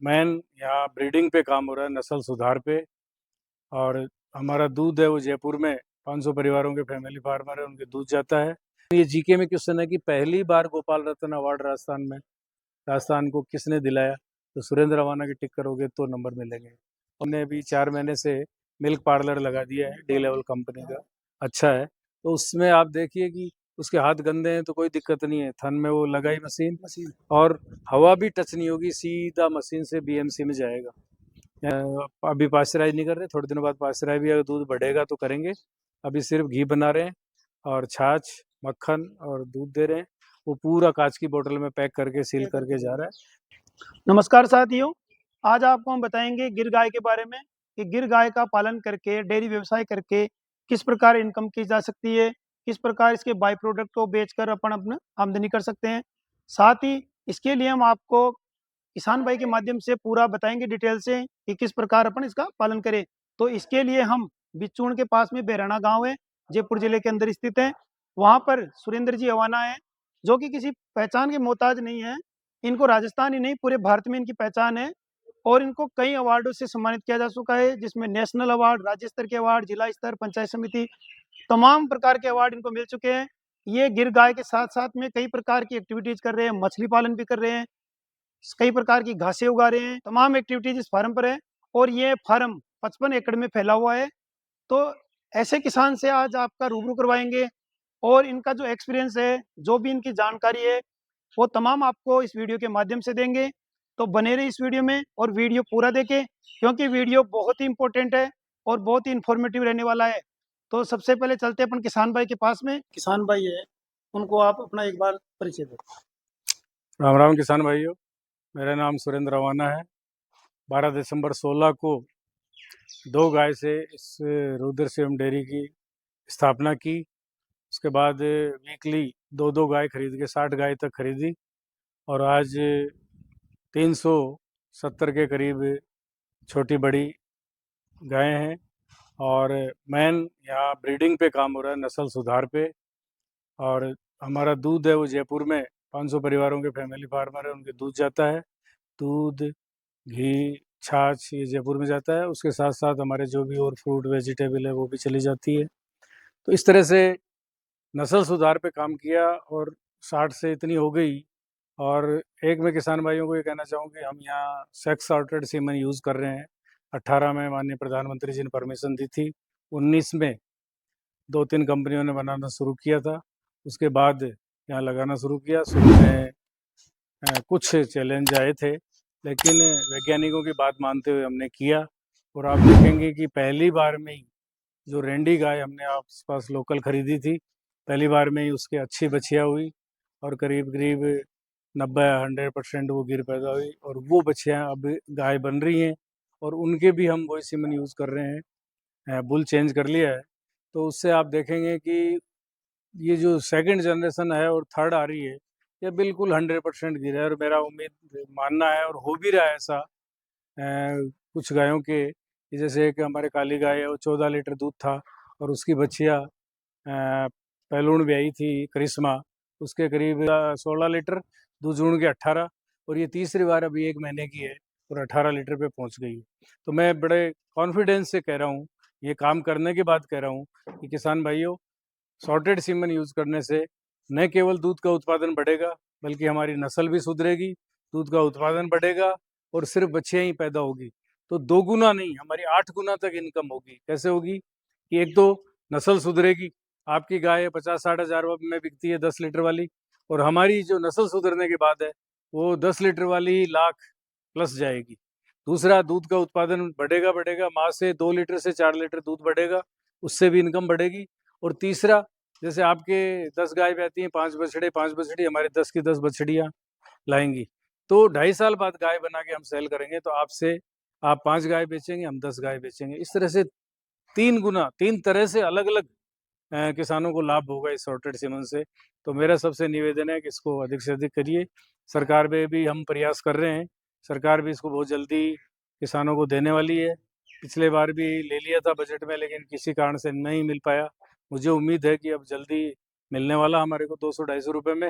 Main यहाँ breeding पे काम हो रहा है, नस्ल सुधार पे। और हमारा दूध है वो जयपुर में 500 परिवारों के फैमिली फार्मर है, उनके दूध जाता है। ये जीके में क्वेश्चन है कि पहली बार गोपाल रत्न अवार्ड राजस्थान को किसने दिलाया? तो सुरेंद्र रवाना की टिक करोगे तो नंबर मिलेंगे। हमने अभी 4 महीने से मिल्क पार्लर लगा दिया है, डी लेवल कंपनी का, अच्छा है। तो उसमें आप देखिए कि उसके हाथ गंदे हैं तो कोई दिक्कत नहीं है, थन में वो लगाई मशीन और हवा भी टच नहीं होगी, सीधा मशीन से बीएमसी में जाएगा। अभी पाश्चराइज नहीं कर रहे, थोड़े दिनों बाद पाश्चराइज भी, अगर दूध बढ़ेगा तो करेंगे। अभी सिर्फ घी बना रहे हैं और छाछ, मक्खन और दूध दे रहे हैं। वो पूरा कांच की बोतल में पैक करके सील करके जा रहा है। नमस्कार साथियों, आज आपको हम बताएंगे गिर गाय के बारे में कि गिर गाय का पालन करके डेयरी व्यवसाय करके किस प्रकार इनकम की जा सकती है, किस प्रकार इसके बाई प्रोडक्ट को बेचकर अपन अपना आमदनी कर सकते हैं। साथ ही इसके लिए हम आपको किसान भाई के माध्यम से पूरा बताएंगे डिटेल से कि किस प्रकार अपन इसका पालन करें। तो इसके लिए हम बिचूण के पास में बेराना गाँव है, जयपुर जिले के अंदर स्थित है। वहाँ पर सुरेंद्र जी अवाना है, जो कि किसी पहचान के मोहताज नहीं है। इनको राजस्थान ही नहीं पूरे भारत में इनकी पहचान है और इनको कई अवार्डों से सम्मानित किया जा चुका है, जिसमें नेशनल अवार्ड, राज्य स्तर के अवार्ड, जिला स्तर, पंचायत समिति, तमाम प्रकार के अवार्ड इनको मिल चुके हैं। ये गिर गाय के साथ साथ में कई प्रकार की एक्टिविटीज कर रहे हैं, मछली पालन भी कर रहे हैं, कई प्रकार की घासें उगा रहे हैं। तमाम एक्टिविटीज इस फार्म पर है और ये फार्म 55 एकड़ में फैला हुआ है। तो ऐसे किसान से आज आपका रूबरू करवाएंगे और इनका जो एक्सपीरियंस है, जो भी इनकी जानकारी है, वो तमाम आपको इस वीडियो के माध्यम से देंगे। तो बने रहिए इस वीडियो में और वीडियो पूरा देखें, क्योंकि वीडियो बहुत ही इंपॉर्टेंट है और बहुत ही इंफॉर्मेटिव रहने वाला है। तो सबसे पहले चलते हैं अपन किसान भाई के पास में। किसान भाई है, उनको आप अपना एक बार परिचय दें। राम राम किसान भाइयों, मेरा नाम सुरेंद्र रवाना है। 12 दिसंबर 16 को 2 गाय से इस रुद्र शिवम डेयरी की स्थापना की। उसके बाद वीकली 2-2 गाय खरीद के 60 गाय तक खरीदी और आज 370 के करीब छोटी बड़ी गायें हैं। और मेन यहाँ ब्रीडिंग पे काम हो रहा है, नस्ल सुधार पे। और हमारा दूध है वो जयपुर में 500 परिवारों के फैमिली फार्मर है, उनके दूध जाता है। दूध, घी, छाछ ये जयपुर में जाता है। उसके साथ साथ हमारे जो भी और फ्रूट वेजिटेबल है वो भी चली जाती है। तो इस तरह से नस्ल सुधार पे काम किया और 60 से इतनी हो गई। और एक मैं किसान भाइयों को ये कहना चाहूँ कि हम यहाँ सेक्स सॉर्टेड सीमन यूज़ कर रहे हैं। 18 में माननीय प्रधानमंत्री जी ने परमिशन दी थी, 19 में 2-3 कंपनियों ने बनाना शुरू किया था, उसके बाद यहाँ लगाना शुरू किया। शुरू में कुछ चैलेंज आए थे, लेकिन वैज्ञानिकों की बात मानते हुए हमने किया। और आप देखेंगे कि पहली बार में ही जो रेंडी गाय हमने आस पास लोकल खरीदी थी, पहली बार में ही उसके अच्छी बछिया हुई और करीब करीब 90-100% वो गिर पैदा हुई और वो बछियाँ अब गाय बन रही हैं। और उनके भी हम वही सीमन यूज़ कर रहे हैं, बुल चेंज कर लिया है। तो उससे आप देखेंगे कि ये जो सेकंड जनरेशन है और थर्ड आ रही है, ये बिल्कुल 100% गिर है। और मेरा उम्मीद मानना है और हो भी रहा है ऐसा। कुछ गायों के कि जैसे एक हमारे काली गाय है, वो 14 लीटर दूध था और उसकी बछिया पहलून ब्याई थी करिश्मा, उसके करीब 16 लीटर, दूजूण के 18। और ये तीसरी बार अभी 1 महीने की है और 18 लीटर पे पहुंच गई है। तो मैं बड़े कॉन्फिडेंस से कह रहा हूँ, ये काम करने के बाद कह रहा हूँ कि किसान भाइयों, सॉर्टेड सीमन यूज़ करने से न केवल दूध का उत्पादन बढ़ेगा, बल्कि हमारी नस्ल भी सुधरेगी, दूध का उत्पादन बढ़ेगा और सिर्फ बच्चियाँ ही पैदा होगी। तो 2 गुना नहीं, हमारी 8 गुना तक इनकम होगी। कैसे होगी? कि एक तो नस्ल सुधरेगी, आपकी गाय 50-60 हज़ार में बिकती है 10 लीटर वाली, और हमारी जो नस्ल सुधरने के बाद है वो 10 लीटर वाली लाख प्लस जाएगी। दूसरा, दूध का उत्पादन बढ़ेगा, माँ से 2 लीटर से 4 लीटर दूध बढ़ेगा, उससे भी इनकम बढ़ेगी। और तीसरा, जैसे आपके 10 गाय ब्याती हैं, 5 बछड़े 5 बछड़ी, हमारे 10 की 10 बछड़ियाँ लाएंगी। तो 2.5 साल बाद गाय बना के हम सेल करेंगे, तो आपसे आप 5 गाय बेचेंगे, हम 10 गाय बेचेंगे। इस तरह से 3 गुना, 3 तरह से अलग अलग किसानों को लाभ होगा इस सॉर्टेड सीमन से। तो मेरा सबसे निवेदन है कि इसको अधिक से अधिक करिए। सरकार में भी हम प्रयास कर रहे हैं, सरकार भी इसको बहुत जल्दी किसानों को देने वाली है। पिछले बार भी ले लिया था बजट में, लेकिन किसी कारण से नहीं मिल पाया। मुझे उम्मीद है कि अब जल्दी मिलने वाला हमारे को 200-250 रुपये में।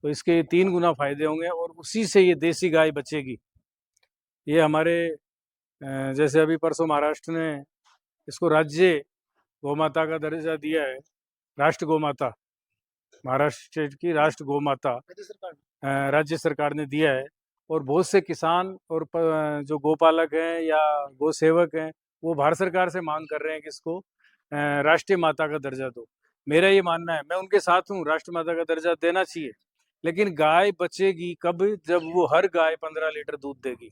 तो इसके 3 गुना फायदे होंगे और उसी से ये देसी गाय बचेगी। ये हमारे जैसे अभी परसों महाराष्ट्र ने इसको राज्य गोमाता का दर्जा दिया है, राष्ट्र गोमाता, महाराष्ट्र स्टेट की राष्ट्र गोमाता राज्य सरकार ने दिया है। और बहुत से किसान और जो गोपालक हैं या गो सेवक हैं, वो भारत सरकार से मांग कर रहे हैं कि इसको राष्ट्रीय माता का दर्जा दो। मेरा ये मानना है, मैं उनके साथ हूँ, राष्ट्र माता का दर्जा देना चाहिए, लेकिन गाय बचेगी कब? जब वो हर गाय 15 लीटर दूध देगी,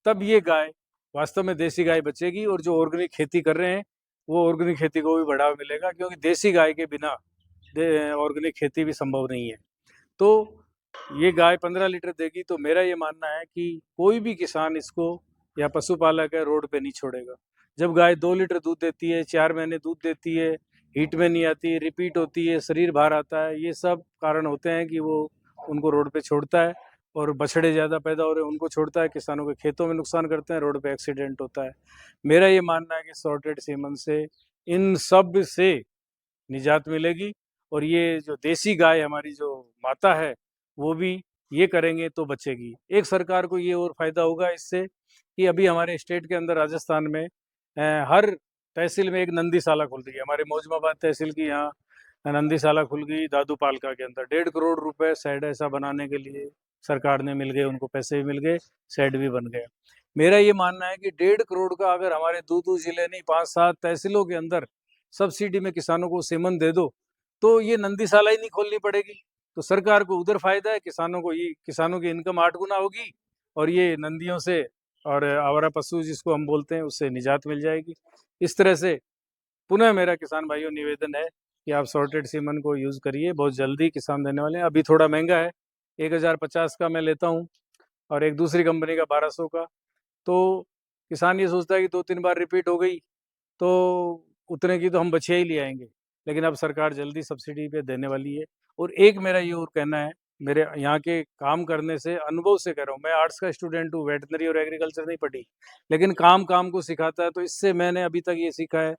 तब ये गाय वास्तव में देसी गाय बचेगी। और जो ऑर्गेनिक खेती कर रहे हैं, वो ऑर्गेनिक खेती को भी बढ़ावा मिलेगा, क्योंकि देसी गाय के बिना ऑर्गेनिक खेती भी संभव नहीं है। तो ये गाय 15 लीटर देगी, तो मेरा ये मानना है कि कोई भी किसान इसको या पशुपालक है रोड पे नहीं छोड़ेगा। जब गाय 2 लीटर दूध देती है, 4 महीने दूध देती है, हीट में नहीं आती, रिपीट होती है, शरीर भार आता है, ये सब कारण होते हैं कि वो उनको रोड पे छोड़ता है। और बछड़े ज़्यादा पैदा हो रहे हैं उनको छोड़ता है, किसानों के खेतों में नुकसान करते हैं, रोड पे एक्सीडेंट होता है। मेरा ये मानना है कि सॉर्टेड सीमन से इन सब से निजात मिलेगी। और ये जो देसी गाय हमारी जो माता है, वो भी ये करेंगे तो बचेगी। एक सरकार को ये और फायदा होगा इससे कि अभी हमारे स्टेट के अंदर राजस्थान में हर तहसील में एक नंदीशाला खुल रही है। हमारे मौजमाबाद तहसील की यहाँ नंदीशाला खुल गई, दादूपालका के अंदर 1.5 करोड़ रुपए शेड ऐसा बनाने के लिए सरकार ने मिल गए, उनको पैसे भी मिल गए, शेड भी बन गया। मेरा ये मानना है कि 1.5 करोड़ का अगर हमारे दो जिले नहीं 5-7 तहसीलों के अंदर सब्सिडी में किसानों को सीमन दे दो, तो ये नंदीशाला ही नहीं खोलनी पड़ेगी। तो सरकार को उधर फायदा है, किसानों को ये, किसानों की इनकम 8 गुना होगी, और ये नंदियों से और आवारा पशु जिसको हम बोलते हैं उससे निजात मिल जाएगी। इस तरह से पुनः मेरा किसान भाइयों निवेदन है कि आप सॉर्टेड सीमन को यूज़ करिए, बहुत जल्दी किसान देने वाले हैं। अभी थोड़ा महंगा है, 1050 का मैं लेता हूँ और एक दूसरी कंपनी का 1200 का। तो किसान ये सोचता है कि 2-3 बार रिपीट हो गई तो उतने की तो हम बछिया ही ले आएंगे, लेकिन अब सरकार जल्दी सब्सिडी पे देने वाली है। और एक मेरा ये और कहना है, मेरे यहाँ के काम करने से, अनुभव से कह रहा हूँ, मैं आर्ट्स का स्टूडेंट हूँ, वेटनरी और एग्रीकल्चर नहीं पढ़ी, लेकिन काम काम को सिखाता है। तो इससे मैंने अभी तक ये सीखा है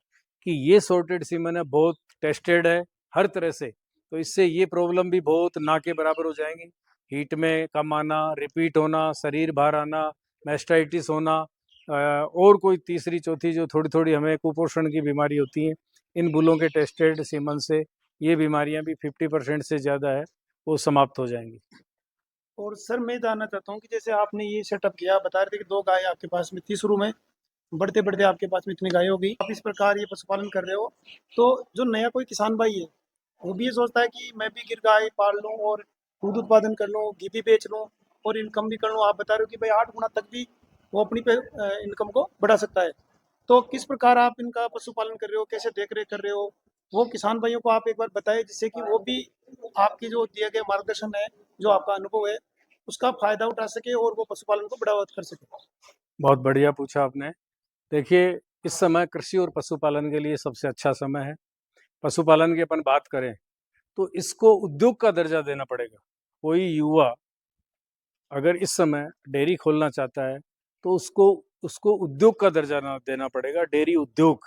कि ये सॉर्टेड सीमन है, बहुत टेस्टेड है हर तरह से। तो इससे ये प्रॉब्लम भी बहुत ना के बराबर हो जाएंगी, हीट में कम आना, रिपीट होना, शरीर भार आना, मैस्टाइटिस होना, और कोई तीसरी चौथी जो थोड़ी थोड़ी हमें कुपोषण की बीमारी होती है, इन बुलों के टेस्टेड सीमन से ये बीमारियां भी 50% से ज़्यादा है वो समाप्त हो जाएंगी। और सर मैं जानना चाहता हूँ कि जैसे आपने ये सेटअप किया, बता रहे थे कि 2 गाय आपके पास में थी शुरू में, बढ़ते-बढ़ते आपके पास में इतनी गायें हो गई। आप इस प्रकार ये पशुपालन कर रहे हो, तो जो नया कोई किसान भाई है, वो भी ये सोचता है कि मैं भी गिर गाय पाल लूँ और दूध उत्पादन कर लूँ, घी भी बेच लूँ और इनकम भी कर लूँ। आप बता रहे हो कि भाई 8 गुना तक भी वो अपनी इनकम को बढ़ा सकता है। तो किस प्रकार आप इनका पशुपालन कर रहे हो, कैसे देख-रेख कर रहे हो? वो किसान भाइयों को आप एक बार बताएँ, जिससे कि वो भी आपकी जो दिए गए मार्गदर्शन है, जो आपका अनुभव है, उसका फ़ायदा उठा सके और वो पशुपालन को बढ़ावा कर सके। बहुत बढ़िया पूछा आपने। देखिए, इस समय कृषि और पशुपालन के लिए सबसे अच्छा समय है। पशुपालन की अपन बात करें तो इसको उद्योग का दर्जा देना पड़ेगा। कोई युवा अगर इस समय डेयरी खोलना चाहता है तो उसको उसको उद्योग का दर्जा ना देना पड़ेगा, डेयरी उद्योग।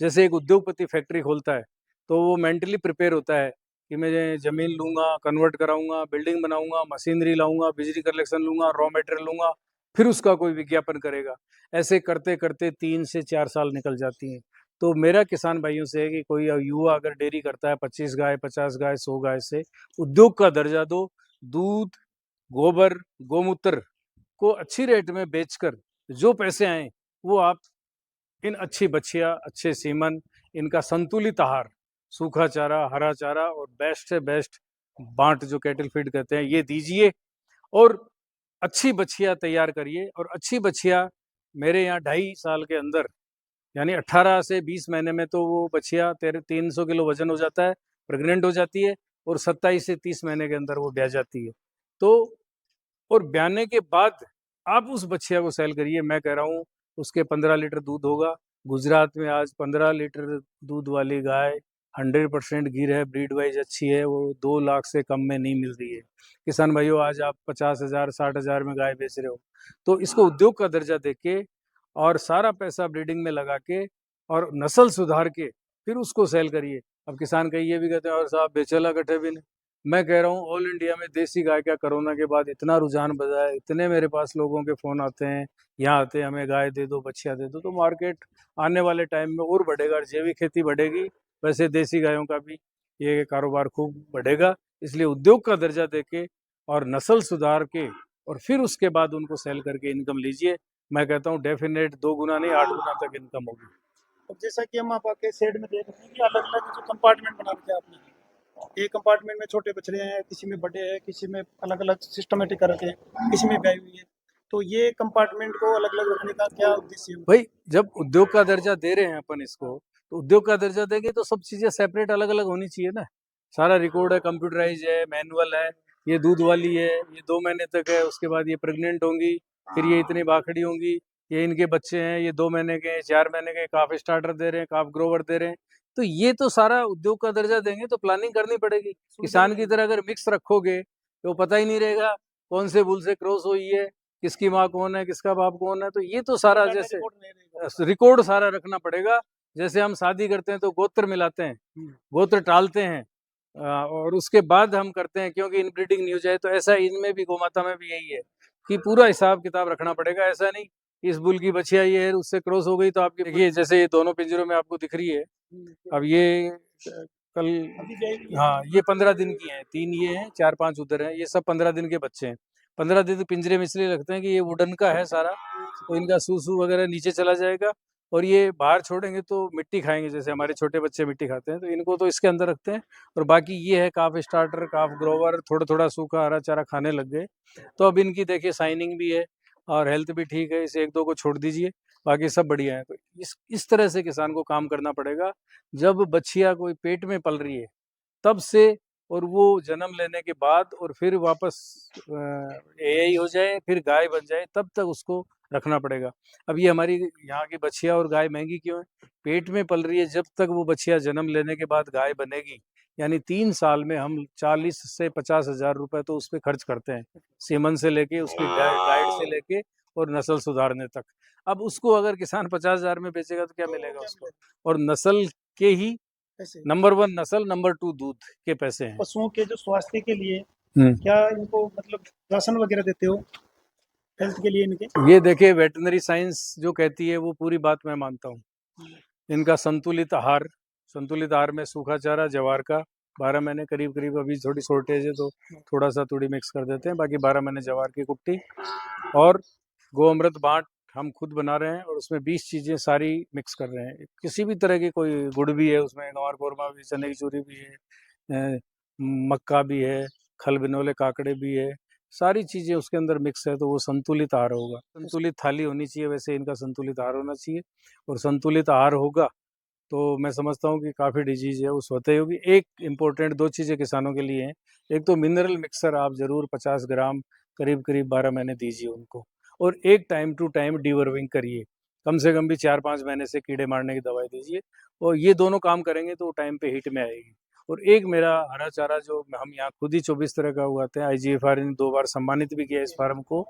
जैसे एक उद्योगपति फैक्ट्री खोलता है तो वो मेंटली प्रिपेयर होता है कि मैं ज़मीन लूँगा, कन्वर्ट कराऊँगा, बिल्डिंग बनाऊँगा, मशीनरी लाऊँगा, बिजली कलेक्शन लूँगा, रॉ मटेरियल लूँगा, फिर उसका कोई विज्ञापन करेगा। ऐसे करते-करते 3 से 4 साल निकल जाती हैं। तो मेरा किसान भाइयों से है कि कोई युवा अगर डेयरी करता है 25 गाय, 50 गाय, 100 गाय से उद्योग का दर्जा दो। दूध, गोबर, गोमूत्र को अच्छी रेट में बेचकर जो पैसे आए वो आप इन अच्छी बछिया, अच्छे सीमन, इनका संतुलित आहार, सूखा चारा, हरा चारा और बेस्ट से बेस्ट बांट जो कैटल फीड कहते हैं ये दीजिए। और अच्छी बछिया तैयार करिए। और अच्छी बछिया मेरे यहाँ 2.5 साल के अंदर, यानी 18 से 20 महीने में तो वो बछिया 300 किलो वजन हो जाता है, प्रेग्नेंट हो जाती है, और 27 से 30 महीने के अंदर वो ब्याह जाती है। तो और ब्याने के बाद आप उस बछिया को सेल करिए, मैं कह रहा हूँ उसके 15 लीटर दूध होगा। गुजरात में आज 15 लीटर दूध वाली गाय 100% गिर है, ब्रीड वाइज अच्छी है, वो 2 लाख से कम में नहीं मिल रही है। किसान भाइयों, आज आप 50,000 60,000 में गाय बेच रहे हो, तो इसको उद्योग का दर्जा देके और सारा पैसा ब्रीडिंग में लगा के और नस्ल सुधार के फिर उसको सेल करिए। अब किसान कई ये भी कहते हैं और साहब बेचेला कट्ठे भी नहीं, मैं कह रहा हूँ ऑल इंडिया में देसी गाय का कोरोना के बाद इतना रुझान बढ़ा है, इतने मेरे पास लोगों के फ़ोन आते हैं, यहाँ आते हैं हमें गाय दे दो, बछिया दे दो, तो मार्केट आने वाले टाइम में और बढ़ेगा और जैविक खेती बढ़ेगी, वैसे देसी गायों का भी ये कारोबार खूब बढ़ेगा। इसलिए उद्योग का दर्जा देके और नस्ल सुधार के और फिर उसके बाद उनको सेल करके इनकम लीजिए। मैं कहता हूँ डेफिनेट 2 गुना नहीं 8 गुना तक इनकम होगी। और जैसा कि हम आपके शेड में देख रहे हैं कि अलग-अलग जो कंपार्टमेंट बना रखे हैं आपने। एक कंपार्टमेंट में छोटे बछड़े हैं, किसी में बड़े हैं, किसी में अलग-अलग सिस्टमैटिक कर रखे हैं, किसी में ब्याई हुई है। तो ये कंपार्टमेंट को अलग-अलग रखने का क्या उद्देश्य है? भाई जब उद्योग का दर्जा दे रहे हैं अपन इसको, तो उद्योग का दर्जा देंगे तो सब चीजें सेपरेट अलग अलग होनी चाहिए ना। सारा रिकॉर्ड है, कंप्यूटराइज है, मैनुअल है, ये दूध वाली है, ये 2 महीने तक है, उसके बाद ये प्रेग्नेंट होंगी, फिर ये इतनी बाखड़ी होंगी, ये इनके बच्चे हैं, ये 2 महीने के हैं, 4 महीने के, काफ स्टार्टर दे रहे हैं, काफ ग्रोवर दे रहे हैं। तो ये तो सारा उद्योग का दर्जा देंगे तो प्लानिंग करनी पड़ेगी। किसान की तरह अगर मिक्स रखोगे तो पता ही नहीं रहेगा कौन से बुल से क्रॉस हुई है, किसकी माँ कौन है, किसका बाप कौन है। तो ये तो सारा जैसे रिकॉर्ड सारा रखना पड़ेगा। जैसे हम शादी करते हैं तो गोत्र मिलाते हैं, गोत्र टालते हैं, और उसके बाद हम करते हैं क्योंकि इनब्रीडिंग नहीं हो जाए। तो ऐसा इनमें भी, गोमाता में भी यही है कि पूरा हिसाब किताब रखना पड़ेगा। ऐसा नहीं इस बुल की बछिया ये है उससे क्रॉस हो गई तो आपकी देखिए जैसे ये दोनों पिंजरों में आपको दिख रही है। अब ये कल, हाँ ये 15 दिन की है, 3 ये हैं, 4-5 उधर हैं, ये सब 15 दिन के बच्चे हैं। 15 दिन तो पिंजरे में इसलिए रखते हैं कि ये वुडन का है सारा, तो इनका सूसू वगैरह नीचे चला जाएगा और ये बाहर छोड़ेंगे तो मिट्टी खाएंगे, जैसे हमारे छोटे बच्चे मिट्टी खाते हैं, तो इनको तो इसके अंदर रखते हैं। और बाकी ये है काफ स्टार्टर, काफ ग्रोवर, थोड़ा थोड़ा सूखा हरा चारा खाने लग गए। तो अब इनकी देखिए साइनिंग भी है और हेल्थ भी ठीक है, इसे 1-2 को छोड़ दीजिए, बाकी सब बढ़िया है। तो इस तरह से किसान को काम करना पड़ेगा। जब बछिया कोई पेट में पल रही है तब से, और वो जन्म लेने के बाद और फिर वापस एआई हो जाए फिर गाय बन जाए, तब तक उसको रखना पड़ेगा। अब ये हमारी यहाँ की बछिया और गाय महंगी क्यों है? पेट में पल रही है, जब तक वो बछिया जन्म लेने के बाद गाय बनेगी, यानी 3 साल में हम 40 से 50 हजार रुपए तो उस पर खर्च करते हैं, सीमन से लेके उसकी गाइड से लेके और नस्ल सुधारने तक। अब उसको अगर किसान 50 हजार में बेचेगा तो क्या मिलेगा उसको? और नस्ल के ही नंबर 1 नस्ल, नंबर 2 दूध के पैसे हैं। पशुओं के जो स्वास्थ्य के लिए क्या इनको मतलब राशन वगैरह देते हो हेल्थ के लिए इनके? ये देखिए वेटनरी साइंस जो कहती है वो पूरी बात मैं मानता हूँ। इनका संतुलित आहार में सूखा चारा जवार का 12 महीने करीब करीब, अभी थोड़ी शॉर्टेज है तो थोड़ा सा थोड़ी मिक्स कर देते हैं, बाकी 12 महीने जवार की कुट्टी और गो अमृत बाट हम खुद बना रहे हैं और उसमें 20 चीज़ें सारी मिक्स कर रहे हैं। किसी भी तरह की, कोई गुड़ भी है उसमें, गंवार कोरमा भी, चने की चूरी भी है, मक्का भी है, खल बिनोले काकड़े भी है, सारी चीज़ें उसके अंदर मिक्स है, तो वो संतुलित आहार होगा। संतुलित थाली होनी चाहिए, वैसे इनका संतुलित आहार होना चाहिए। और संतुलित आहार होगा तो मैं समझता हूँ कि काफ़ी डिजीज है वो स्वतः ही होगी। एक इम्पोर्टेंट 2 चीज़ें किसानों के लिए हैं। एक तो मिनरल मिक्सर आप ज़रूर 50 ग्राम करीब करीब 12 महीने दीजिए उनको, और एक टाइम टू टाइम डीवर्मिंग करिए, कम से कम भी 4-5 महीने से कीड़े मारने की दवाई दीजिए। और ये दोनों काम करेंगे तो टाइम पे हिट में आएगी। और एक मेरा हरा चारा जो हम यहाँ खुद ही 24 तरह का उगाते हैं, IGFR ने 2 बार सम्मानित भी किया इस फार्म को।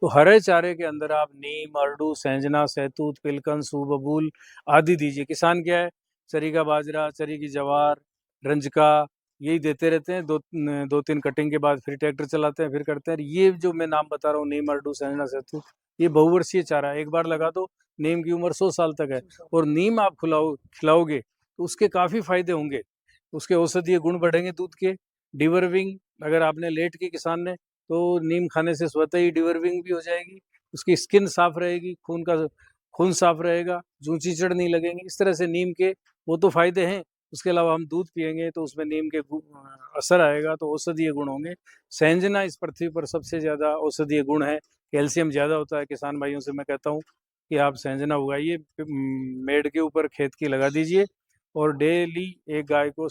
तो हरे चारे के अंदर आप नीम, अरडू, सेंजना, सहतूत, पिलकन, सूबबूल आदि दीजिए। किसान क्या है, चरी का बाजरा, चरी की जवार, रंजका, यही देते रहते हैं। 2-3 कटिंग के बाद फिर ट्रैक्टर चलाते हैं, फिर करते हैं। ये जो मैं नाम बता रहा हूँ, नीम, अरडू, सेंजना, सहतूत, ये बहुवर्षीय चारा है, एक बार लगा दो, नीम की उम्र 100 साल तक है। और नीम आप खिलाओगे तो उसके काफ़ी फायदे होंगे, उसके औषधीय गुण बढ़ेंगे दूध के। डिवर्विंग अगर आपने लेट की किसान ने, तो नीम खाने से स्वतः ही डिवर्विंग भी हो जाएगी, उसकी स्किन साफ रहेगी, खून साफ रहेगा, जूं चीचड़ नहीं लगेंगी। इस तरह से नीम के वो तो फायदे हैं। उसके अलावा हम दूध पियेंगे तो उसमें नीम के असर आएगा, तो औषधीय गुण होंगे। सेंजना इस पृथ्वी पर सबसे ज़्यादा औषधीय गुण है, कैल्शियम ज़्यादा होता है। किसान भाइयों से मैं कहता हूँ कि आप सेंजना उगाइए, मेड के ऊपर खेत की लगा दीजिए, और डेली एक गाय को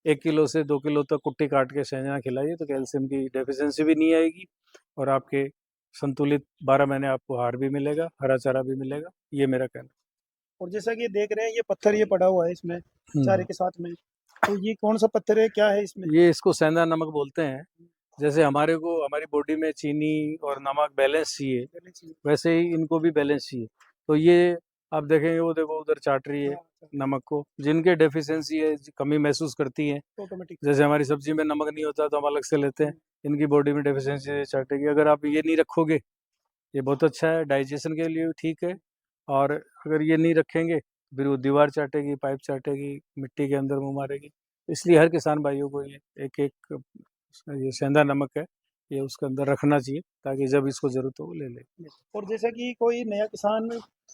1 किलो से 2 किलो तक कुट्टी काट के सेंजना खिलाइए, तो कैल्शियम की डेफिशिएंसी भी नहीं आएगी और आपके संतुलित 12 महीने आपको आहार भी मिलेगा, हरा चारा भी मिलेगा। ये मेरा कहना और जैसा कि ये देख रहे हैं ये पत्थर ये पड़ा हुआ है इसमें चारे के साथ में, तो ये कौन सा पत्थर है, क्या है इसमें? ये इसको सेंधा नमक बोलते हैं। जैसे हमारे को हमारी बॉडी में चीनी और नमक बैलेंस चाहिए, वैसे ही इनको भी बैलेंस चाहिए। तो ये आप देखेंगे वो देखो उधर चाट रही है नमक को, जिनके डेफिशिएंसी है, कमी महसूस करती है, ऑटोमेटिक। जैसे हमारी सब्जी में नमक नहीं होता तो हम अलग से लेते हैं, इनकी बॉडी में डेफिशिएंसी है चाटेगी। अगर आप ये नहीं रखोगे, ये बहुत अच्छा है, डाइजेशन के लिए भी ठीक है, और अगर ये नहीं रखेंगे फिर वो दीवार चाटेगी, पाइप चाटेगी, मिट्टी के अंदर मुंह मारेगी। इसलिए हर किसान भाइयों को ये एक एक ये सेंधा नमक है, ये उसके अंदर रखना चाहिए, ताकि जब इसको जरूरत हो वो ले ले। और जैसा कि कोई नया किसान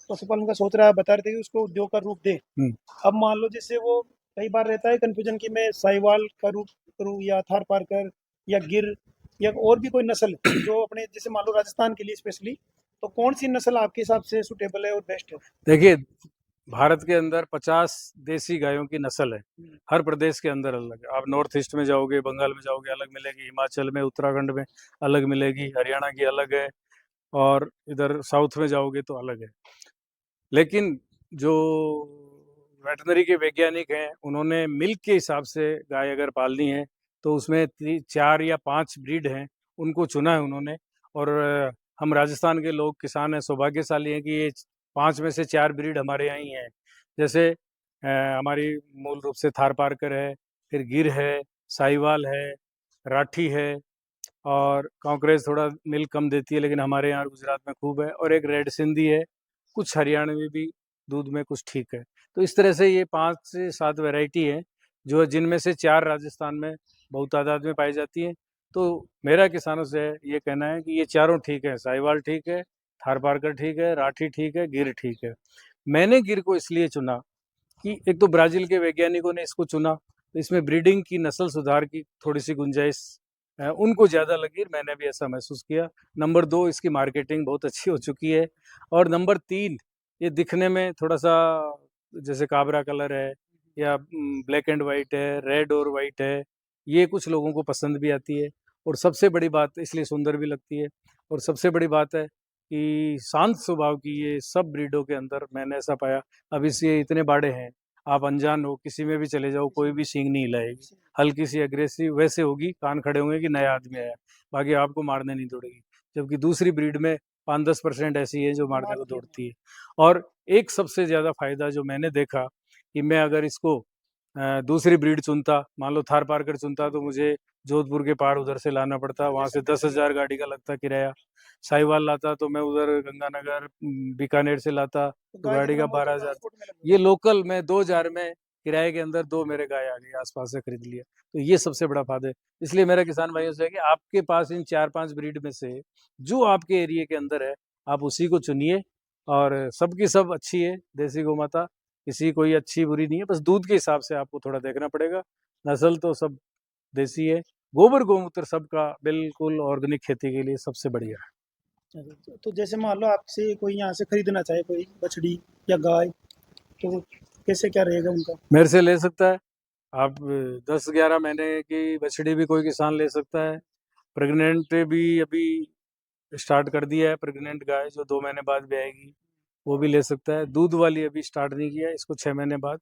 पशुपालन का सोच रहा है, बता रहे थे कि उसको उद्योग का रूप दे। हम्म। अब मान लो जैसे वो कई बार रहता है कन्फ्यूजन कि मैं साहिवाल का रूप करूँ या थार पारकर या गिर या और भी कोई नस्ल जो अपने जैसे मान लो राजस्थान के लिए स्पेशली, तो कौन सी नस्ल आपके हिसाब से सुटेबल है और बेस्ट है? देखिए, भारत के अंदर 50 देसी गायों की नस्ल है, हर प्रदेश के अंदर अलग है। आप नॉर्थ ईस्ट में जाओगे, बंगाल में जाओगे अलग मिलेगी, हिमाचल में, उत्तराखंड में अलग मिलेगी, हरियाणा की अलग है, और इधर साउथ में जाओगे तो अलग है। लेकिन जो वेटनरी के वैज्ञानिक हैं, उन्होंने मिल्क के हिसाब से गाय अगर पालनी है तो उसमें 4 या 5 ब्रीड हैं, उनको चुना है उन्होंने। और हम राजस्थान के लोग किसान हैं, सौभाग्यशाली हैं कि ये 5 में से 4 ब्रीड हमारे यहाँ ही हैं। जैसे हमारी मूल रूप से थार पारकर है, फिर गिर है, साहिवाल है, राठी है, और कांकरेज थोड़ा मिल्क कम देती है लेकिन हमारे यहाँ गुजरात में खूब है, और एक रेड सिंधी है, कुछ हरियाणवी भी दूध में कुछ ठीक है। तो इस तरह से ये 5 से 7 वैरायटी है, जो जिनमें से 4 राजस्थान में बहुत तादाद में पाई जाती है। तो मेरा किसानों से ये कहना है कि ये चारों ठीक है, साहिवाल ठीक है, थार पारकर ठीक है, राठी ठीक है, गिर ठीक है। मैंने गिर को इसलिए चुना कि एक तो ब्राजील के वैज्ञानिकों ने इसको चुना, तो इसमें ब्रीडिंग की, नस्ल सुधार की थोड़ी सी गुंजाइश उनको ज़्यादा लगी, मैंने भी ऐसा महसूस किया। नंबर 2, इसकी मार्केटिंग बहुत अच्छी हो चुकी है। और नंबर 3, ये दिखने में थोड़ा सा जैसे काबरा कलर है, या ब्लैक एंड वाइट है, रेड और वाइट है, ये कुछ लोगों को पसंद भी आती है। और सबसे बड़ी बात, इसलिए सुंदर भी लगती है। और सबसे बड़ी बात है कि शांत स्वभाव की ये सब ब्रीडों के अंदर मैंने ऐसा पाया। अब इसके इतने बाड़े हैं, आप अनजान हो, किसी में भी चले जाओ, कोई भी सींग नहीं हिलाएगी, हल्की सी एग्रेसिव वैसे होगी, कान खड़े होंगे कि नया आदमी आया, बाकी आपको मारने नहीं दौड़ेगी। जबकि दूसरी ब्रीड में 5-10% ऐसी है जो मारने को दौड़ती है। और एक सबसे ज़्यादा फायदा जो मैंने देखा कि मैं अगर इसको दूसरी ब्रीड चुनता, मान लो थार पारकर चुनता, तो मुझे जोधपुर के पार उधर से लाना पड़ता, वहाँ से 10,000 गाड़ी का लगता किराया। साहिवाल लाता तो मैं उधर गंगानगर बीकानेर से लाता तो गाड़ी का 12,000। ये लोकल में 2,000 में किराए के अंदर 2 मेरे गाय आ गई, आसपास से खरीद लिया। तो ये सबसे बड़ा फायदा है। इसलिए मेरा किसान भाइयों से है कि आपके पास इन 4-5 ब्रीड में से जो आपके एरिया के अंदर है, आप उसी को चुनिए। और सबकी सब अच्छी है देसी गौ माता, किसी की कोई अच्छी बुरी नहीं है, बस दूध के हिसाब से आपको थोड़ा देखना पड़ेगा। नस्ल तो सब देसी है, गोबर गोमूत्र सबका बिल्कुल ऑर्गेनिक खेती के लिए सबसे बढ़िया है। तो जैसे मान लो आपसे कोई यहाँ से खरीदना चाहे कोई बछड़ी या गाय, तो कैसे क्या रहेगा उनका? मेरे से ले सकता है, आप 10-11 महीने की बछड़ी भी कोई किसान ले सकता है। प्रेग्नेंट भी अभी स्टार्ट कर दिया है, प्रेग्नेंट गाय जो 2 महीने बाद भी आएगी वो भी ले सकता है। दूध वाली अभी स्टार्ट नहीं किया है, इसको 6 महीने बाद,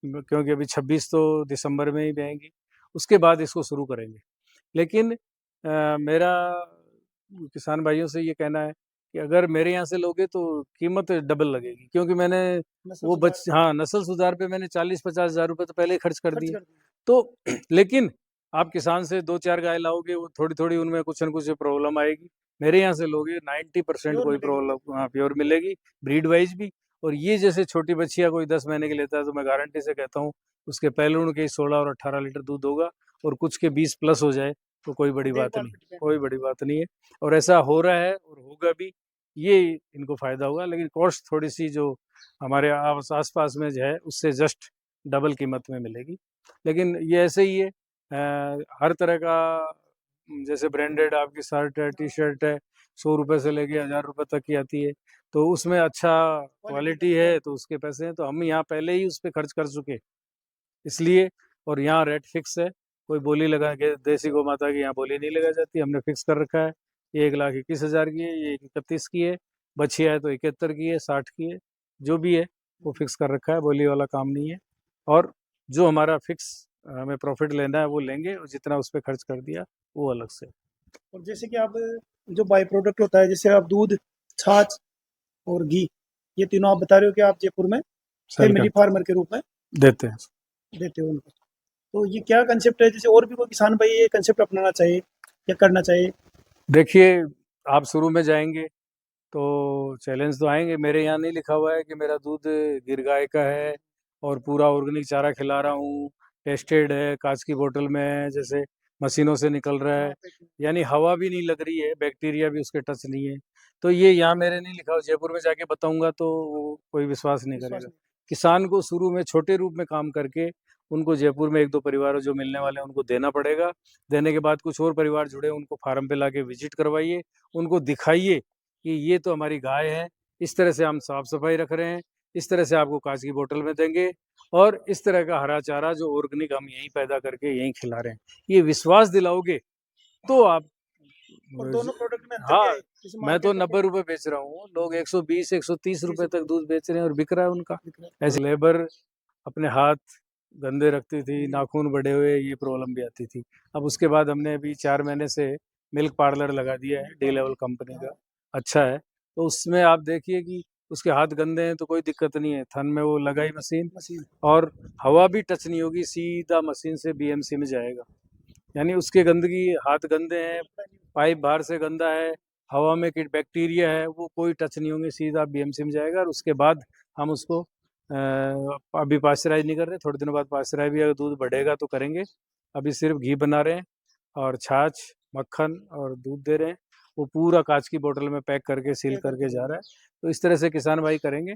क्योंकि अभी 26 तो दिसंबर में ही ब्याएंगी, उसके बाद इसको शुरू करेंगे। लेकिन मेरा किसान भाइयों से ये कहना है कि अगर मेरे यहाँ से लोगे तो कीमत डबल लगेगी, क्योंकि मैंने वो हाँ, नस्ल सुधार पे मैंने 40-50 हज़ार रुपये तो पहले ही खर्च कर दिए। तो लेकिन आप किसान से 2-4 गाय लाओगे, वो थोड़ी-थोड़ी उनमें कुछ न कुछ प्रॉब्लम आएगी। मेरे यहाँ से लोगे 90% कोई प्रॉब्लम, हाँ, प्योर मिलेगी, ब्रीड वाइज भी। और ये जैसे छोटी बच्चियाँ कोई 10 महीने की लेता है तो मैं गारंटी से कहता हूँ उसके पहलूण के 16 और 18 लीटर दूध होगा, और कुछ के 20 प्लस हो जाए तो कोई बड़ी बात नहीं, कोई बड़ी बात नहीं है। और ऐसा हो रहा है और होगा भी, ये इनको फायदा होगा। लेकिन कॉस्ट थोड़ी सी जो हमारे आस पास में जो है उससे जस्ट डबल कीमत में मिलेगी। लेकिन ये ऐसे ही है, हर तरह का, जैसे ब्रांडेड आपकी शर्ट है, टी शर्ट है, 100 रुपये से लेके 1,000 रुपये तक की आती है, तो उसमें अच्छा क्वालिटी है तो उसके पैसे हैं। तो हम यहाँ पहले ही उस पर खर्च कर चुके, इसलिए। और यहाँ रेट फिक्स है, कोई बोली लगा के, देसी गौ माता की यहाँ बोली नहीं लगा जाती, हमने फिक्स कर रखा है। ये 1,21,000 की है, ये 31 की है, बछिया है तो 71 की है, 60 की है, जो भी है वो फिक्स कर रखा है, बोली वाला काम नहीं है। और जो हमारा फिक्स हमें प्रॉफिट लेना है वो लेंगे, और जितना उस पर खर्च कर दिया वो अलग से। और जैसे कि आप जो बाई प्रोडक्ट होता है, जैसे आप दूध, छाछ और घी, ये तीनों आप बता रहे हो कि आप जयपुर में सेल फैमिली करते फार्मर के रूप में देते हैं। देते हो उनको। तो ये क्या कंसेप्ट है, जैसे और भी कोई किसान भाई ये कंसेप्ट अपनाना चाहिए या करना चाहिए? देखिए, आप शुरू में जाएँगे तो चैलेंज तो आएँगे। मेरे यहाँ नहीं लिखा हुआ है कि मेरा दूध गिर गाय का है और पूरा ऑर्गेनिक चारा खिला रहा हूँ, टेस्टेड है, काँच की बोतल में है, जैसे मशीनों से निकल रहा है, हाँ, पैकिंग यानी हवा भी नहीं लग रही है, बैक्टीरिया भी उसके टच नहीं है। तो ये यहाँ मेरे नहीं लिखा हुआ, जयपुर में जाके बताऊँगा तो वो कोई विश्वास नहीं विश्वास करेगा। नहीं। किसान को शुरू में छोटे रूप में काम करके, उनको जयपुर में 1-2 परिवार जो मिलने वाले हैं, उनको देना पड़ेगा। देने के बाद कुछ और परिवार जुड़े, उनको फार्म पे लाके विज़िट करवाइए, उनको दिखाइए कि ये तो हमारी गाय है, इस तरह से हम साफ-सफाई रख रहे हैं, इस तरह से आपको काँच की बोतल में देंगे और इस तरह का हरा चारा जो ऑर्गेनिक हम यहीं पैदा करके यहीं खिला रहे हैं। ये विश्वास दिलाओगे तो आप और ज दोनों प्रोडक्ट में अंतर क्या हाँ, है? जैसे मैं तो मार्केट में क्या ₹90 बेच रहा हूँ, लोग 120, 130 रुपए तक ₹30 दूध बेच रहे हैं और बिक रहा है उनका। दिख रहा है? ऐसे लेबर अपने हाथ गंदे रखती थी, नाखून बड़े हुए, ये प्रॉब्लम भी आती थी। अब उसके बाद हमने अभी 4 महीने से मिल्क पार्लर लगा दिया है, डी लेवल कंपनी का, हाँ, अच्छा है। तो उसमें आप देखिए कि उसके हाथ गंदे हैं तो कोई दिक्कत नहीं है, थन में वो लगाई मशीन मशीन। और हवा भी टच नहीं होगी, सीधा मशीन से बीएमसी में जाएगा। यानी उसके गंदगी हाथ गंदे हैं, पाइप बाहर से गंदा है, हवा में कि बैक्टीरिया है, वो कोई टच नहीं होंगे, सीधा बीएमसी में जाएगा और उसके बाद हम उसको अभी पाश्चराइज़ नहीं कर रहे, थोड़े दिनों बाद पाश्चराइज़ भी अगर दूध बढ़ेगा तो करेंगे। अभी सिर्फ़ घी बना रहे हैं और छाछ, मक्खन और दूध दे रहे हैं। वो पूरा काँच की बोतल में पैक करके, सील क्या करके करके जा देंगे? रहा है। तो इस तरह से किसान भाई करेंगे,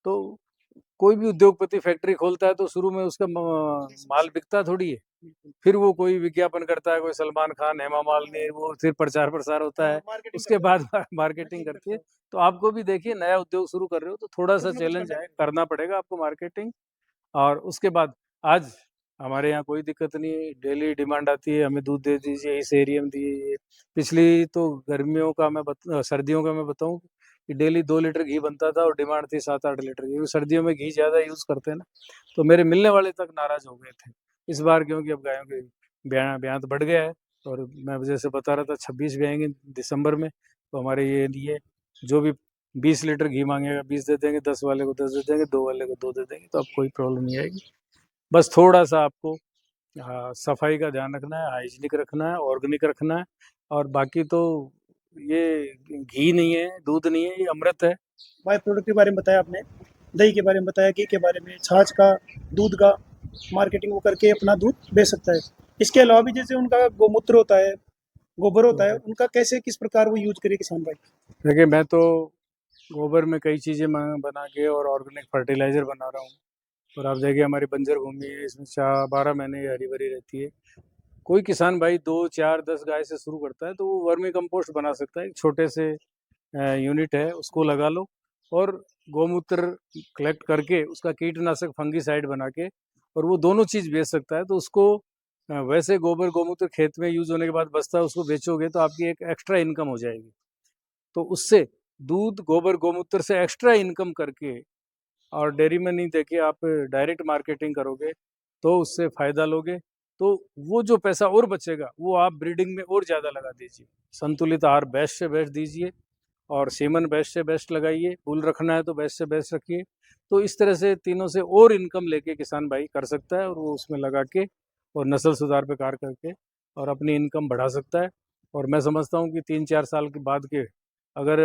तो कोई भी उद्योगपति फैक्ट्री खोलता है तो शुरू में उसका माल बिकता थोड़ी है। बिल्कुल। फिर वो कोई विज्ञापन करता है, कोई सलमान खान, हेमा मालिनी, वो फिर प्रचार-प्रसार होता हाँ, है, मार्केटिंग उसके करता है। बाद मार्केटिंग मार्केटिंग करती करता है। है। तो आपको भी देखिए नया उद्योग शुरू कर रहे हो तो थोड़ा-सा कुछ ना कुछ चैलेंज करना है, पड़ेगा। करना पड़ेगा आपको मार्केटिंग और उसके बाद आज हमारे यहाँ कोई दिक्कत नहीं है, डेली डिमांड आती है, हमें दूध दे दीजिए, इस एरिया में दिए। पिछली तो गर्मियों का सर्दियों का मैं बताऊँ कि डेली 2 लीटर घी बनता था और डिमांड थी 7-8 लीटर की, क्योंकि सर्दियों में घी ज़्यादा यूज़ करते हैं ना, तो मेरे मिलने वाले तक नाराज़ हो गए थे। इस बार क्योंकि अब गायों के ब्यात बढ़ गया है और मैं जैसे बता रहा था 26 ब्याएँगे दिसंबर में, तो हमारे ये लिए जो भी 20 लीटर घी माँगेगा 20 दे देंगे, 10 वाले को 10 दे देंगे, 2 वाले को 2 दे देंगे, तो अब कोई प्रॉब्लम नहीं आएगी। बस थोड़ा-सा आपको सफाई का ध्यान रखना है, हाइजीनिक रखना है, ऑर्गेनिक रखना है और बाकी तो ये घी नहीं है, दूध नहीं है, ये अमृत है। बाय प्रोडक्ट के बारे में बताया आपने, दही के बारे में बताया, घी के बारे में, छाछ का, दूध का मार्केटिंग वो करके अपना दूध बेच सकता है। इसके अलावा भी जैसे उनका गोमूत्र होता है, गोबर होता है, उनका कैसे किस प्रकार वो यूज़ करे किसान भाई? देखिए, मैं तो गोबर में कई चीज़ें बना के और ऑर्गेनिक फर्टिलाइज़र बना रहा हूँ और आप देखिए हमारी बंजर भूमि है, इसमें 12 महीने ये हरी-भरी रहती है। कोई किसान भाई 2, 4, 10 गाय से शुरू करता है, तो वो वर्मी कंपोस्ट बना सकता है। एक छोटे से यूनिट है, उसको लगा लो और गोमूत्र कलेक्ट करके उसका कीटनाशक फंगिसाइड बना के और वो दोनों चीज़ बेच सकता है। तो उसको वैसे गोबर गोमूत्र खेत में यूज़ होने के बाद बचता है, उसको बेचोगे तो आपकी एक एक्स्ट्रा इनकम हो जाएगी। तो उससे दूध, गोबर, गोमूत्र से एक्स्ट्रा इनकम करके और डेयरी में नहीं देके आप डायरेक्ट मार्केटिंग करोगे, तो उससे फ़ायदा लोगे। तो वो जो पैसा और बचेगा, वो आप ब्रीडिंग में और ज़्यादा लगा दीजिए। संतुलित आहार बेस्ट से बेस्ट दीजिए और सीमन बेस्ट से बेस्ट लगाइए, ऊल रखना है तो बेस्ट से बेस्ट रखिए। तो इस तरह से तीनों से और इनकम लेके किसान भाई कर सकता है और वो उसमें लगा के और नस्ल सुधार पे कार्य करके और अपनी इनकम बढ़ा सकता है। और मैं समझता हूँ कि 3-4 साल के बाद के अगर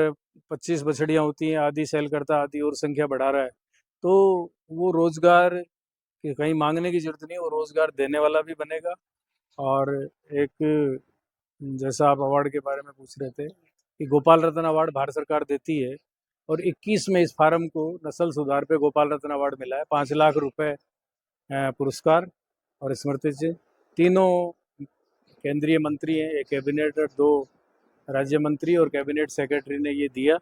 25 बछड़ियाँ होती हैं, आधी सेल करता है, आधी और संख्या बढ़ा रहा है, तो वो रोज़गार की कहीं माँगने की ज़रूरत नहीं है, वो रोज़गार देने वाला भी बनेगा। और एक जैसा आप अवार्ड के बारे में पूछ रहे थे कि गोपाल रत्न अवार्ड भारत सरकार देती है और 21 में इस फार्म को नस्ल सुधार पे गोपाल रत्न अवार्ड मिला है, 5 लाख रुपए पुरस्कार और स्मृति चिन्ह। तीनों केंद्रीय मंत्री हैं, एक कैबिनेट और 2 राज्य मंत्री और कैबिनेट सेक्रेटरी ने ये दिया।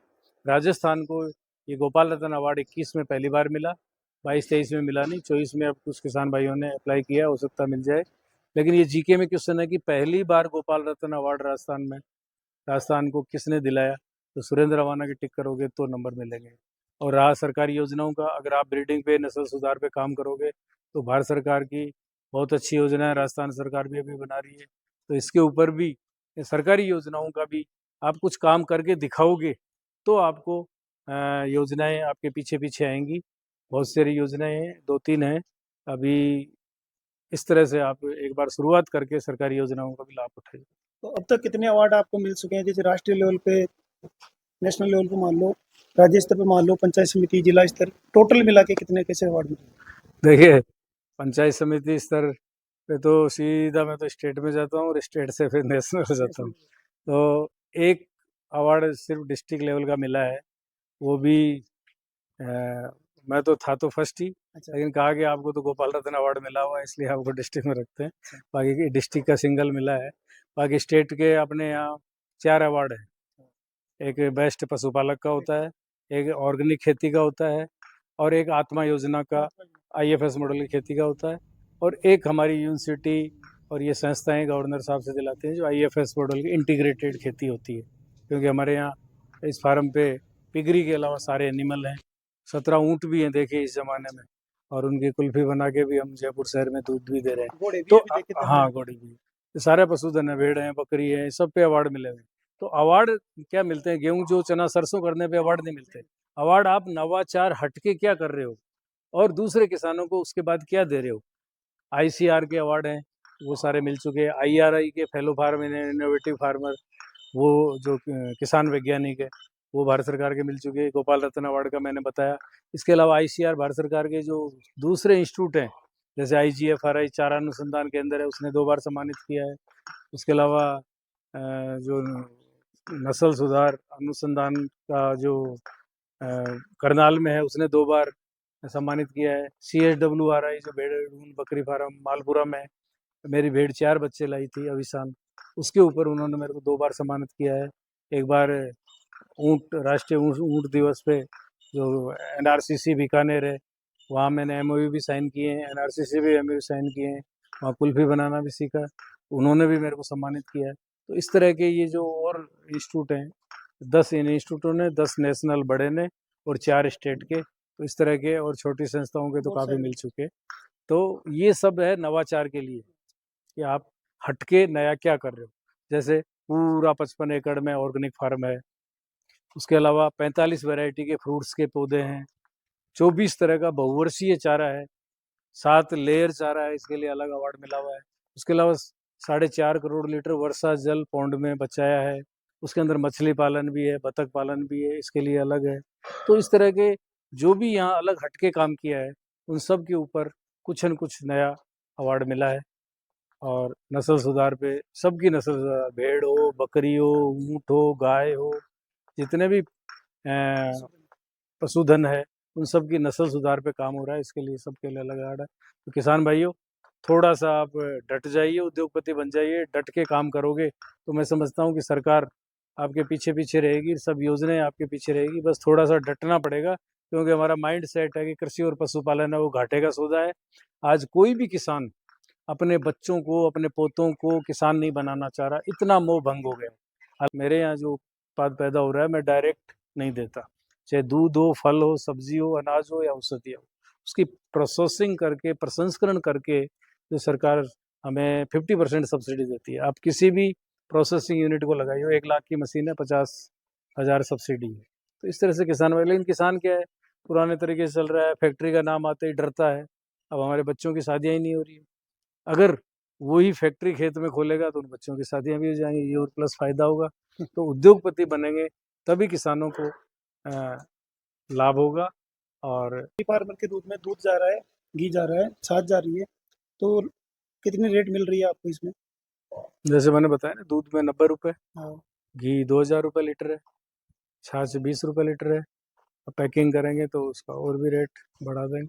राजस्थान को ये गोपाल रत्न अवार्ड 21 में पहली बार मिला, 22-23 में मिला नहीं, 24 में अब कुछ किसान भाइयों ने अप्लाई किया, हो सकता है मिल जाए। लेकिन ये जीके में क्वेश्चन है कि पहली बार गोपाल रत्न अवार्ड राजस्थान को किसने दिलाया? तो सुरेंद्र रवाना की टिक करोगे तो नंबर मिलेंगे। और रहा सरकारी योजनाओं का, अगर आप ब्रीडिंग पे, नस्ल सुधार पे काम करोगे, तो भारत सरकार की बहुत अच्छी योजना है, राजस्थान सरकार भी अभी बना रही है। तो इसके ऊपर भी सरकारी योजनाओं का भी आप कुछ काम करके दिखाओगे, तो आपको योजनाएं आपके पीछे पीछे आएंगी। बहुत सारी योजनाएं हैं, 2-3 हैं अभी। इस तरह से आप एक बार शुरुआत करके सरकारी योजनाओं का भी लाभ उठाइए। तो अब तक कितने अवार्ड आपको मिल चुके हैं? जैसे राष्ट्रीय लेवल पे, नेशनल लेवल पे मान लो, राज्य स्तर पे मान लो, पंचायत समिति, जिला स्तर, टोटल मिला के कितने कैसे अवार्ड मिले? देखिए, पंचायत समिति स्तर पे तो सीधा मैं तो स्टेट में जाता हूँ और स्टेट से फिर नेशनल हो जाता हूँ। तो एक अवार्ड सिर्फ डिस्ट्रिक्ट लेवल का मिला है, वो भी मैं तो था तो फर्स्ट ही, अच्छा। लेकिन कहा कि आपको तो गोपाल रत्न अवार्ड मिला हुआ है इसलिए आपको डिस्ट्रिक्ट में रखते हैं। बाकी डिस्ट्रिक्ट का सिंगल मिला है। बाकी स्टेट के अपने यहाँ 4 अवार्ड हैं। एक बेस्ट पशुपालक का होता है, एक ऑर्गेनिक खेती का होता है, और एक आत्मा योजना का आईएफएस मॉडल की खेती का होता है, और एक हमारी यूनिवर्सिटी और ये संस्थाएं गवर्नर साहब से दिलाते हैं जो आईएफएस मॉडल की इंटीग्रेटेड खेती होती है। क्योंकि हमारे यहाँ इस फार्म पे पिगरी के अलावा सारे एनिमल हैं। 17 ऊँट भी हैं देखिए इस ज़माने में, और उनकी कुल्फ़ी बना के भी हम जयपुर शहर में दूध भी दे रहे हैं। घोड़े भी तो अभी देखे थे हाँ, हमने। घोड़ी भी। ये सारे पशुधन है, भेड़ हैं, बकरी है, सब पे अवार्ड मिले हुए हैं। तो अवार्ड क्या मिलते हैं? गेहूँ जो चना सरसों करने पे अवार्ड नहीं मिलते। अवार्ड आप नवाचार हटके क्या कर रहे हो और दूसरे किसानों को उसके बाद क्या दे रहे हो। आईसीआर के अवार्ड हैं, वो सारे मिल चुके हैं। आईआरआई के फेलो फार्म इनोवेटिव फार्मर, वो जो किसान वैज्ञानिक है, वो भारत सरकार के मिल चुके हैं। गोपाल रत्न अवार्ड का मैंने बताया। इसके अलावा आईसीआर भारत सरकार के जो दूसरे इंस्टीट्यूट हैं, जैसे आईजीएफआरआई चारा अनुसंधान केंद्र है, उसने 2 बार सम्मानित किया है। उसके अलावा जो नस्ल सुधार अनुसंधान का जो करनाल में है, उसने 2 बार सम्मानित किया है। CSWRI जो भेड़ ऊन बकरी फार्म मालपुरा में, मेरी भेड़ 4 बच्चे लाई थी अविशान, उसके ऊपर उन्होंने मेरे को 2 बार सम्मानित किया है। एक बार ऊँट राष्ट्रीय ऊँट दिवस पे जो एनआरसीसी बीकानेर है, वहाँ मैंने एमओयू भी साइन किए हैं, एनआरसीसी भी एमओयू साइन किए हैं, वहाँ कुल्फी बनाना भी सीखा, उन्होंने भी मेरे को सम्मानित किया है। तो इस तरह के ये जो और इंस्टीट्यूट हैं, 10 इन इंस्टीट्यूटों ने, 10 नेशनल बड़े ने और 4 स्टेट के, तो इस तरह के और छोटी संस्थाओं के तो काफ़ी मिल चुके। तो ये सब है नवाचार के लिए कि आप हटके नया क्या कर रहे हो। जैसे पूरा 55 एकड़ में ऑर्गेनिक फार्म है, उसके अलावा 45 वैरायटी के फ्रूट्स के पौधे हैं, 24 तरह का बहुवर्षीय चारा है, 7 लेयर चारा है, इसके लिए अलग अवार्ड मिला हुआ है। उसके अलावा 4.5 करोड़ लीटर वर्षा जल पौंड में बचाया है। उसके अंदर मछली पालन भी है, बतख पालन भी है, इसके लिए अलग है। तो इस तरह के जो भी यहाँ अलग हटके काम किया है, उन सब के ऊपर कुछ न कुछ नया अवार्ड मिला है। और नस्ल सुधार पे सबकी नस्ल सुधार, भेड़ हो, बकरी हो, ऊँट हो, गाय हो, जितने भी पशुधन है, उन सब की नस्ल सुधार पे काम हो रहा है। इसके लिए सबके लिए अलग अवार्ड है। तो किसान भाइयों, थोड़ा सा आप डट जाइए, उद्योगपति बन जाइए, डट के काम करोगे तो मैं समझता हूँ कि सरकार आपके पीछे पीछे रहेगी, सब योजनाएं आपके पीछे रहेगी। बस थोड़ा सा डटना पड़ेगा, क्योंकि हमारा माइंड सेट है कि कृषि और पशुपालन है वो घाटे का सौदा है। आज कोई भी किसान अपने बच्चों को, अपने पोतों को किसान नहीं बनाना चाह रहा, इतना मोह भंग हो गया। मेरे यहाँ जो उत्पाद पैदा हो रहा है, मैं डायरेक्ट नहीं देता, चाहे दूध हो, फल हो, सब्जी हो, अनाज हो या औषधि हो, उसकी प्रोसेसिंग करके, प्रसंस्करण करके जो सरकार हमें 50% सब्सिडी देती है। आप किसी भी प्रोसेसिंग यूनिट को लगाइए, 1 लाख की मशीन है, 50,000 सब्सिडी है। तो इस तरह से किसान भाई, लेकिन किसान क्या है, पुराने तरीके से चल रहा है, फैक्ट्री का नाम आते ही डरता है। अब हमारे बच्चों की शादियां ही नहीं हो रही है। अगर वही फैक्ट्री खेत में खोलेगा तो उन बच्चों की शादियां भी हो जाएंगी, ये और प्लस फायदा होगा। तो उद्योगपति बनेंगे तभी किसानों को लाभ होगा। और फार्मर के रूप में दूध जा रहा है, घी जा रहा है, छाछ जा रही है, तो कितनी रेट मिल रही है आपको इसमें? जैसे मैंने बताया ना, दूध में 90 रुपये, हाँ। घी 2,000 रुपये लीटर है, छाछ 20 रुपये लीटर है। अब पैकिंग करेंगे तो उसका और भी रेट बढ़ा देंगे।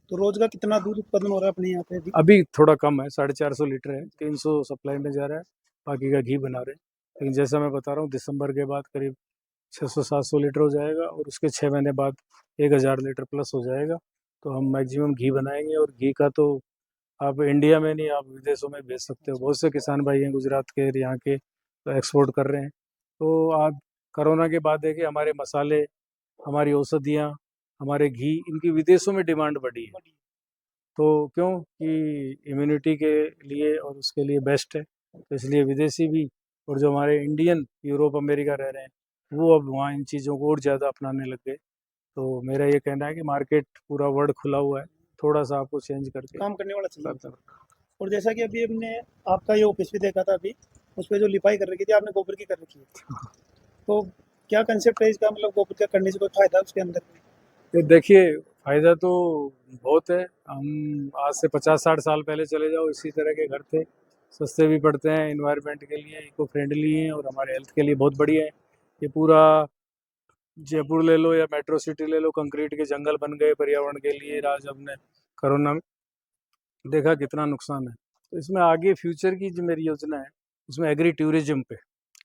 तो रोज का कितना दूध उत्पादन हो रहा है अपने यहाँ पे अभी? अभी थोड़ा कम है, 450 लीटर है, 300 सप्लाई में जा रहा है, बाकी का घी बना रहे हैं। लेकिन जैसा मैं बता रहा हूँ, दिसंबर के बाद करीब 600-700 लीटर हो जाएगा, और उसके 6 महीने बाद 1,000 लीटर प्लस हो जाएगा। तो हम मैक्सिमम घी बनाएंगे, और घी का तो आप इंडिया में नहीं, आप विदेशों में भेज सकते हो। बहुत से किसान भाई हैं गुजरात के, यहाँ के, तो एक्सपोर्ट कर रहे हैं। तो आप कोरोना के बाद देखिए, हमारे मसाले, हमारी औषधियाँ, हमारे घी, इनकी विदेशों में डिमांड बढ़ी है। तो क्यों कि इम्यूनिटी के लिए और उसके लिए बेस्ट है, तो इसलिए विदेशी भी, और जो हमारे इंडियन यूरोप अमेरिका रह रहे हैं, वो अब वहाँ इन चीज़ों को और ज़्यादा अपनाने लग गए। तो मेरा ये कहना है कि मार्केट पूरा वर्ल्ड खुला हुआ है, थोड़ा-सा आपको चेंज करके काम करने वाला चाहिए। करना। और जैसा कि अभी हमने आपका ये ऑफिस भी देखा था अभी, उस पे जो लिपाई कर रखी थी आपने गोबर की कर रखी है। तो क्या कंसेप्ट है इसका, मतलब गोबर का करने से कोई फ़ायदा है उसके अंदर? तो देखिए, फ़ायदा तो बहुत है। हम आज से 50-60 साल पहले चले जाओ, इसी तरह के घर थे। सस्ते भी पड़ते हैं, एनवायरनमेंट के लिए इको फ्रेंडली हैं और हमारे हेल्थ के लिए बहुत बढ़िया है। ये पूरा जयपुर ले लो या मेट्रो सिटी ले लो, कंक्रीट के जंगल बन गए पर्यावरण के लिए। आज हमने कोरोना में देखा कितना नुकसान है। तो इसमें आगे फ्यूचर की जो मेरी योजना है, उसमें एग्री टूरिज्म पे,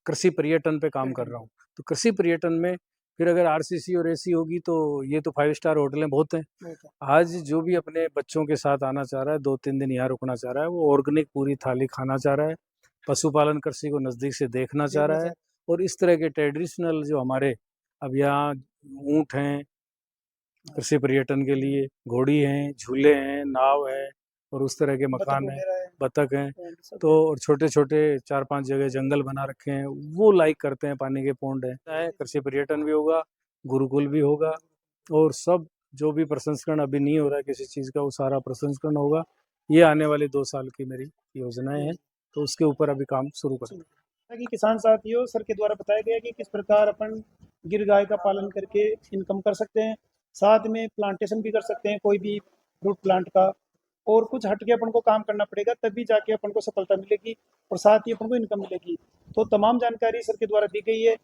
कृषि पर्यटन पे काम कर रहा हूँ। तो कृषि पर्यटन में फिर अगर आरसीसी और एसी होगी तो ये तो 5 स्टार होटलें बहुत हैं। आज जो भी अपने बच्चों के साथ आना चाह रहा है, 2-3 दिन यहाँ रुकना चाह रहा है, वो ऑर्गेनिक पूरी थाली खाना चाह रहा है, पशुपालन कृषि को नज़दीक से देखना चाह रहा है और इस तरह के ट्रेडिशनल जो हमारे अब यहाँ ऊँट हैं, कृषि पर्यटन के लिए घोड़ी हैं, झूले हैं, नाव है और उस तरह के मकान हैं, बतख हैं। तो और छोटे-छोटे 4-5 जगह जंगल बना रखे हैं, वो लाइक करते हैं, पानी के पौंड हैं। कृषि पर्यटन भी होगा, गुरुकुल भी होगा और सब जो भी प्रसंस्करण अभी नहीं हो रहा है किसी चीज़ का, वो सारा प्रसंस्करण होगा। ये आने वाले 2 साल की मेरी योजनाएँ हैं, तो उसके ऊपर अभी काम शुरू करेंगे। जैसा कि किसान साथियों, सर के द्वारा बताया गया कि किस प्रकार अपन गिर गाय का पालन करके इनकम कर सकते हैं, साथ में प्लांटेशन भी कर सकते हैं कोई भी फ्रूट प्लांट का, और कुछ हट के अपन को काम करना पड़ेगा, तभी जाके अपन को सफलता मिलेगी और साथ ही अपन को इनकम मिलेगी। तो तमाम जानकारी सर के द्वारा दी गई है।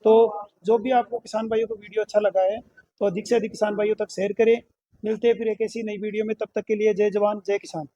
तो जो भी आपको किसान भाइयों को वीडियो अच्छा लगा है, तो अधिक से अधिक किसान भाइयों तक शेयर करें। मिलते हैं फिर एक ऐसी नई वीडियो में, तब तक के लिए जय जवान जय किसान।